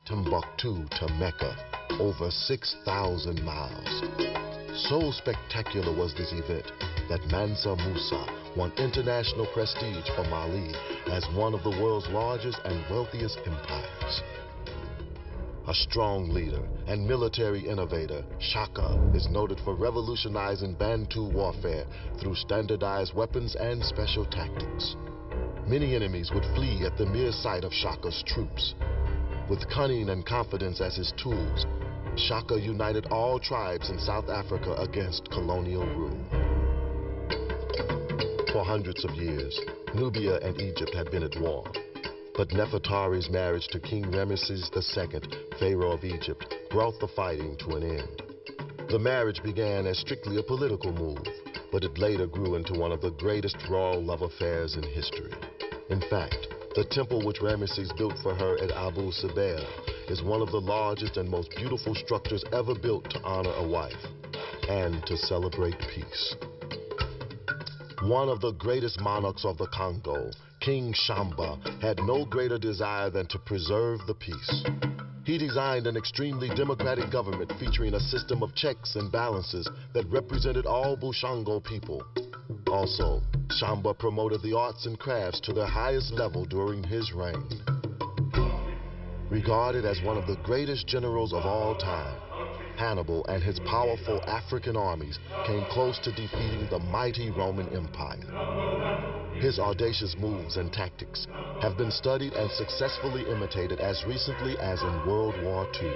Timbuktu to Mecca, over 6,000 miles. So spectacular was this event that Mansa Musa won international prestige for Mali as one of the world's largest and wealthiest empires. A strong leader and military innovator, Shaka is noted for revolutionizing Bantu warfare through standardized weapons and special tactics. Many enemies would flee at the mere sight of Shaka's troops. With cunning and confidence as his tools, Shaka united all tribes in South Africa against colonial rule. For hundreds of years, Nubia and Egypt had been at war. But Nefertari's marriage to King Ramesses II, Pharaoh of Egypt, brought the fighting to an end. The marriage began as strictly a political move, but it later grew into one of the greatest royal love affairs in history. In fact, the temple which Ramesses built for her at Abu Simbel is one of the largest and most beautiful structures ever built to honor a wife and to celebrate peace. One of the greatest monarchs of the Congo, King Shamba, had no greater desire than to preserve the peace. He designed an extremely democratic government featuring a system of checks and balances that represented all Bushango people. Also, Shamba promoted the arts and crafts to their highest level during his reign. Regarded as one of the greatest generals of all time, Hannibal and his powerful African armies came close to defeating the mighty Roman Empire. His audacious moves and tactics have been studied and successfully imitated as recently as in World War II.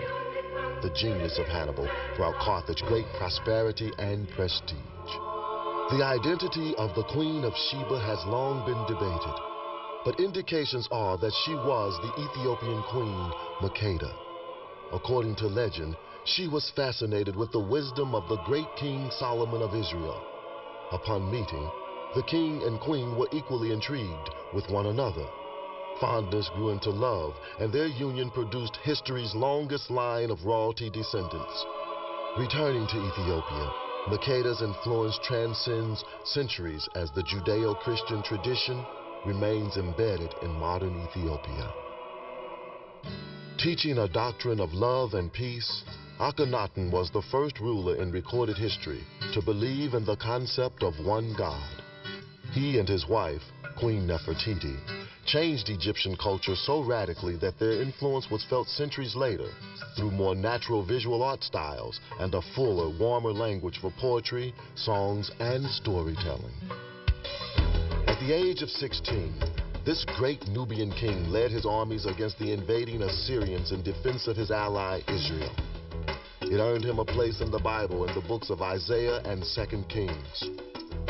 The genius of Hannibal brought Carthage great prosperity and prestige. The identity of the Queen of Sheba has long been debated, but indications are that she was the Ethiopian queen, Makeda. According to legend, she was fascinated with the wisdom of the great King Solomon of Israel. Upon meeting, the king and queen were equally intrigued with one another. Fondness grew into love, and their union produced history's longest line of royalty descendants. Returning to Ethiopia, Makeda's influence transcends centuries as the Judeo-Christian tradition remains embedded in modern Ethiopia. Teaching a doctrine of love and peace, Akhenaten was the first ruler in recorded history to believe in the concept of one God. He and his wife, Queen Nefertiti, changed Egyptian culture so radically that their influence was felt centuries later through more natural visual art styles and a fuller, warmer language for poetry, songs, and storytelling. At the age of 16, this great Nubian king led his armies against the invading Assyrians in defense of his ally, Israel. It earned him a place in the Bible in the books of Isaiah and 2 Kings.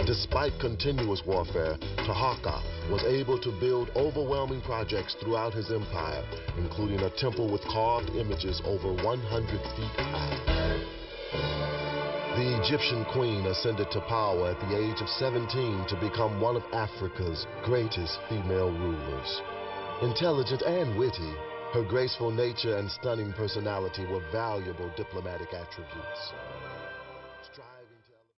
Despite continuous warfare, Taharqa was able to build overwhelming projects throughout his empire, including a temple with carved images over 100 feet high. The Egyptian queen ascended to power at the age of 17 to become one of Africa's greatest female rulers. Intelligent and witty, her graceful nature and stunning personality were valuable diplomatic attributes.